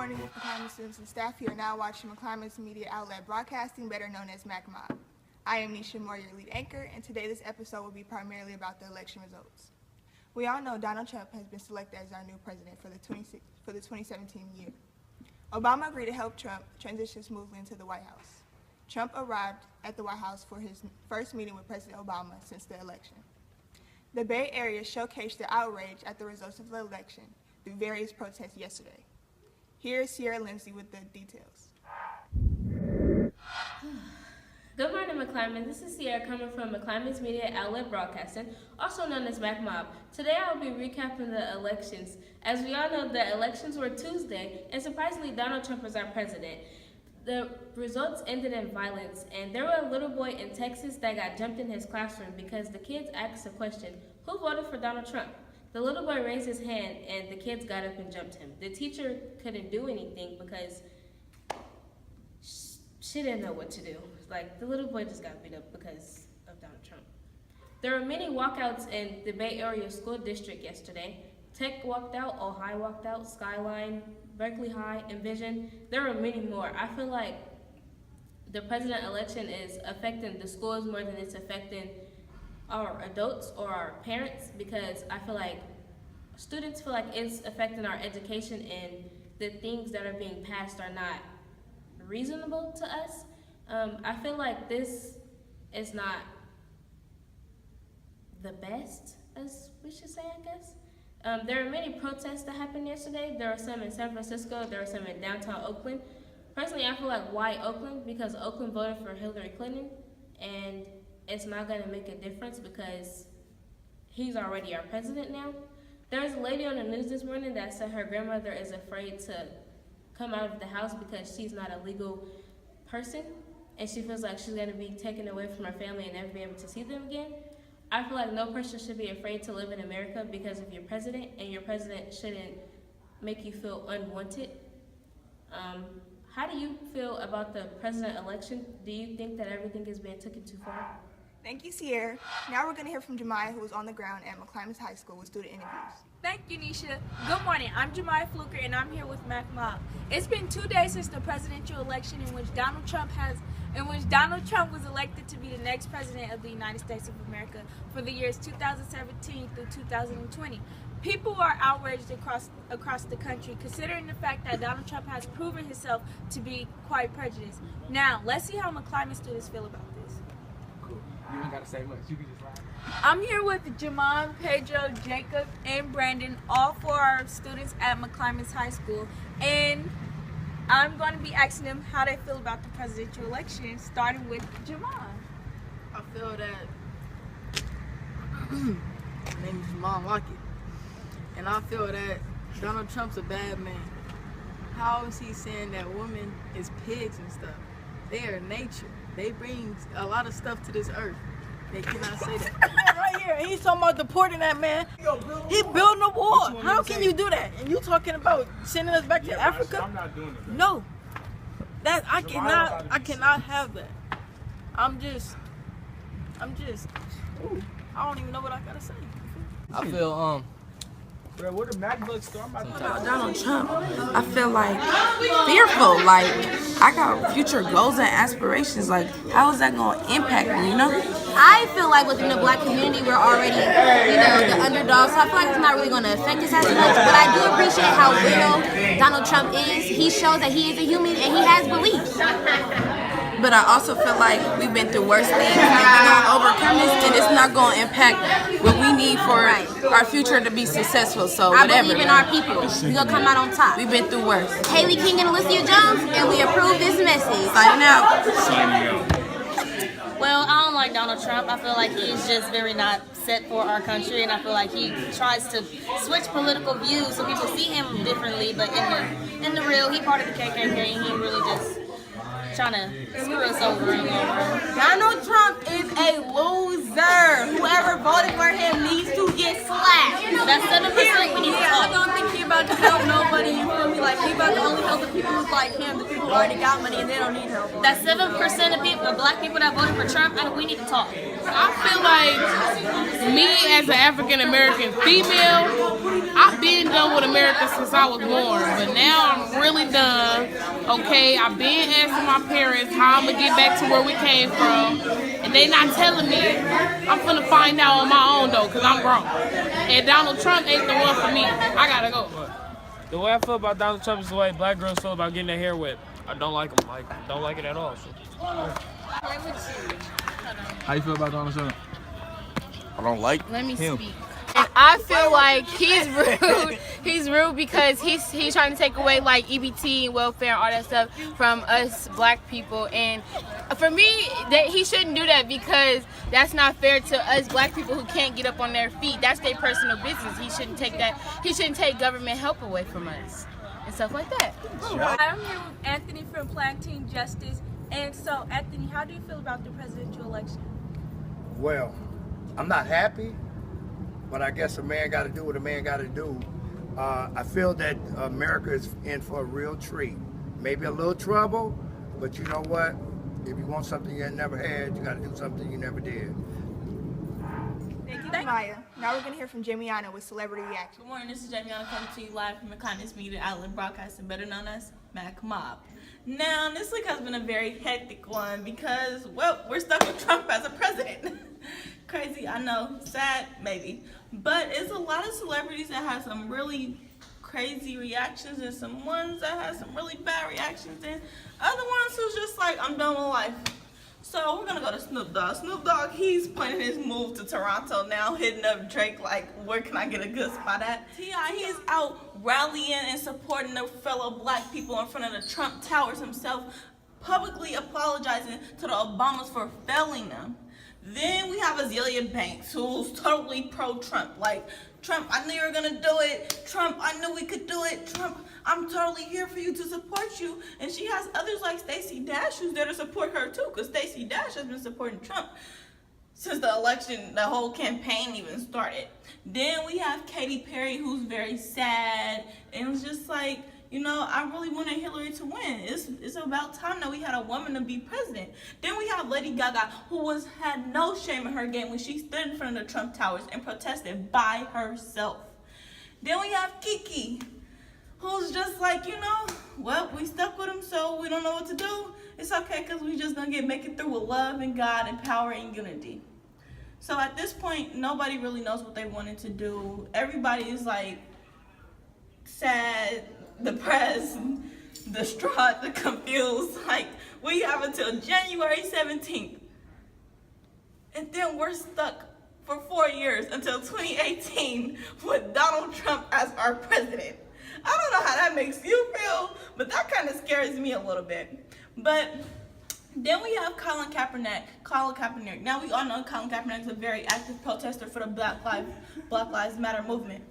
morning, McClymonds students and staff. Here now watching McClymonds media outlet broadcasting, better known as Mack. I am Nisha Moore, your lead anchor, and today this episode will be primarily about the election results. We all know Donald Trump has been selected as our new president for the 2017 year. Obama agreed to help Trump transition smoothly into the White House. Trump arrived at the White House for his first meeting with President Obama since the election. The Bay Area showcased the outrage at the results of the election through various protests yesterday. Here is Sierra Lindsay with the details. Good morning, McClymonds. This is Sierra coming from McClymonds Media Outlet Broadcasting, also known as Mack. Today I will be recapping the elections. As we all know, the elections were Tuesday, and surprisingly, Donald Trump was our president. The results ended in violence, and there was a little boy in Texas that got jumped in his classroom because the kids asked a question, who voted for Donald Trump? The little boy raised his hand, and the kids got up and jumped him. The teacher couldn't do anything because she didn't know what to do. Like, the little boy just got beat up because of Donald Trump. There were many walkouts in the Bay Area School District yesterday. Tech walked out, Ohio walked out, Skyline, Berkeley High, Envision. There were many more. I feel like the president election is affecting the schools more than it's affecting our adults or our parents, because I feel like students feel like it's affecting our education and the things that are being passed are not reasonable to us. I feel like this is not the best, as we should say, I guess. There are many protests that happened yesterday. There were some in San Francisco, there were some in downtown Oakland. Personally, I feel like why Oakland? Because Oakland voted for Hillary Clinton, and it's not gonna make a difference because he's already our president now. There was a lady on the news this morning that said her grandmother is afraid to come out of the house because she's not a legal person, and she feels like she's gonna be taken away from her family and never be able to see them again. I feel like no person should be afraid to live in America because of your president, and your president shouldn't make you feel unwanted. How do you feel about the president election? Do you think that everything is being taken too far? Thank you, Sierra. Now we're going to hear from Jemiah, who was on the ground at McClymonds High School with student interviews. Thank you, Nisha. Good morning. I'm Jemiah Fluker, and I'm here with Mack. It's been 2 days since the presidential election in which Donald Trump was elected to be the next president of the United States of America for the years 2017 through 2020. People are outraged across the country, considering the fact that Donald Trump has proven himself to be quite prejudiced. Now, let's see how McClymonds students feel about this. Cool. You ain't got to say much. You can just ride. I'm here with Jamon, Pedro, Jacob, and Brandon, all 4 our students at McClymonds High School, and I'm going to be asking them how they feel about the presidential election, starting with Jamon. I feel that my name is Jamon Lockett, and I feel that Donald Trump's a bad man. How is he saying that women is pigs and stuff? They are nature. They bring a lot of stuff to this earth. They cannot say that. Right here, he's talking about deporting that man. He building a wall. How can you do that? And you talking about sending us back to Africa? I'm not doing it. No, that I cannot have that. I'm just. I don't even know what I gotta say. I feel Bro, where the Mack books go? I'm about to About Donald Trump, I feel like fearful. Like, I got future goals and aspirations. Like, how is that going to impact me, you know? I feel like within the black community, we're already, the underdogs. So I feel like it's not really going to affect us as much. But I do appreciate how real Donald Trump is. He shows that he is a human and he has beliefs. But I also feel like we've been through worse things and we're going to overcome this, and it's not going to impact what we need for our future to be successful. So I whatever. believe in our people. We're going to come out on top. We've been through worse. Haley King and Alicia Jones, and we approve this message. Signing out. Well, I don't like Donald Trump. I feel like he's just very not set for our country, and I feel like he tries to switch political views so people see him differently. But in the real, he part of the KKK, and he really just trying to screw us over and over. Donald Trump is a loser. Whoever voted for him needs to get slapped. That's 7% we need to I talk. don't think he about to help nobody, you feel me? Like, he about to only help the people who's like him, the people who already got money and they don't need help. That's 7% of people, black people that voted for Trump, and we need to talk. I feel like me as an African American female, I've been done with America since I was born, but now I'm really done. Okay, I've been asking my parents how I'm gonna get back to where we came from, and they not telling me. I'm finna find out on my own though, cause I'm grown. And Donald Trump ain't the one for me. I gotta go. The way I feel about Donald Trump is the way black girls feel about getting their hair wet. I don't like him. Don't like it at all. So. How you feel about Donald Trump? I don't like Let me him. speak. And I feel like he's rude. He's rude because he's trying to take away like EBT and welfare and all that stuff from us black people. And for me, that he shouldn't do that because that's not fair to us black people who can't get up on their feet. That's their personal business. He shouldn't take that. He shouldn't take government help away from us and stuff like that. I'm here with Anthony from Planting Justice. And so, Anthony, how do you feel about the presidential election? Well, I'm not happy, but I guess a man got to do what a man got to do. I feel that America is in for a real treat. Maybe a little trouble, but you know what? If you want something you never had, you got to do something you never did. Thank you, Maya. Now we're going to hear from Jamiana with Celebrity Reaction. Good morning, this is Jamiana coming to you live from McClymonds media outlet broadcasting, better known as Mack Mob. Now, this week has been a very hectic one because, well, we're stuck with Trump as a president. Crazy, I know, sad, maybe. But it's a lot of celebrities that have some really crazy reactions and some ones that have some really bad reactions and other ones who's just like, I'm done with life. So we're gonna go to Snoop Dogg. Snoop Dogg, he's planning his move to Toronto now, hitting up Drake like, where can I get a good spot at? T.I., he's out rallying and supporting the fellow black people in front of the Trump Towers himself, publicly apologizing to the Obamas for failing them. Then we have Azealia Banks, who's totally pro-Trump. Like, Trump, I knew you were gonna do it. Trump, I knew we could do it. Trump, I'm totally here for you to support you. And she has others like Stacey Dash who's there to support her too, because Stacey Dash has been supporting Trump since the election, the whole campaign even started. Then we have Katy Perry, who's very sad, and it's just like, you know, I really wanted Hillary to win. It's about time that we had a woman to be president. Then we have Lady Gaga, who had no shame in her game when she stood in front of the Trump Towers and protested by herself. Then we have Kiki, who's just like, you know, well, we stuck with him, so we don't know what to do. It's okay, because we just gonna make it through with love and God and power and unity. So at this point, nobody really knows what they wanted to do. Everybody is like sad, depressed, distraught, confused. Like, we have until January 17th. And then we're stuck for 4 years until 2018 with Donald Trump as our president. I don't know how that makes you feel, but that kind of scares me a little bit. But then we have Colin Kaepernick. Now we all know Colin Kaepernick is a very active protester for the Black Lives Matter movement.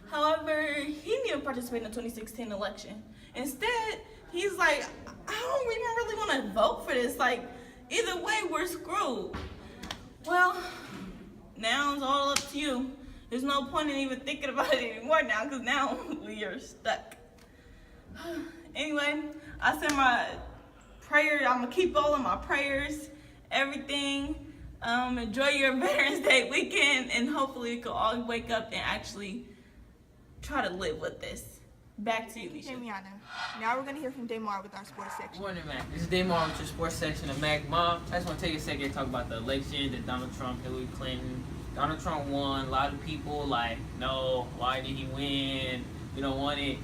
However, he didn't even participate in the 2016 election. Instead, he's like, I don't even really want to vote for this. Like, either way, we're screwed. Well, now it's all up to you. There's no point in even thinking about it anymore now, because now we are stuck. Anyway, I send my prayer. I'm going to keep all of my prayers, everything. Enjoy your Veterans Day weekend, and hopefully we can all wake up and actually try to live with this. Back to you, Nisha. Jamiana. Now we're going to hear from Damar with our sports section. Good morning, Mac. This is Damar with your sports section of Mack Mob. I just want to take a second to talk about the election, the Donald Trump, Hillary Clinton. Donald Trump won. A lot of people like, no, why did he win? We don't want it.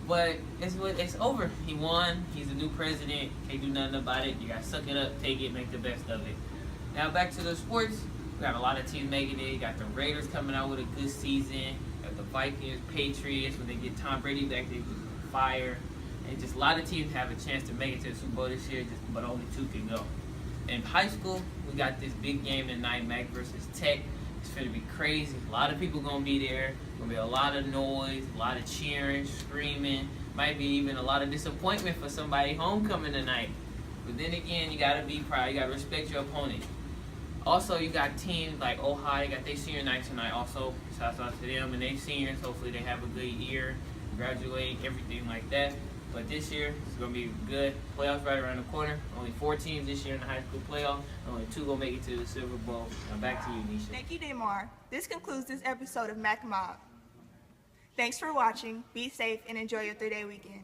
But it's over. He won. He's a new president. Can't do nothing about it. You got to suck it up, take it, make the best of it. Now back to the sports. We got a lot of teams making it. You got the Raiders coming out with a good season. The Vikings, Patriots, when they get Tom Brady back, they just fire. And just a lot of teams have a chance to make it to the Super Bowl this year, but only 2 can go. In high school, we got this big game tonight, Mack versus Tech. It's going to be crazy. A lot of people going to be there. Going to be a lot of noise, a lot of cheering, screaming. Might be even a lot of disappointment for somebody homecoming tonight. But then again, you got to be proud. You got to respect your opponent. Also, you got teams like Ohio, got their senior night tonight also. Shouts out to them and their seniors. Hopefully they have a good year, graduate, everything like that. But this year, it's going to be good. Playoffs right around the corner. Only 4 teams this year in the high school playoff. Only 2 going to make it to the Super Bowl. Now back to you, Nisha. Thank you, Damar. This concludes this episode of Mack Mob. Thanks for watching. Be safe and enjoy your 3-day weekend.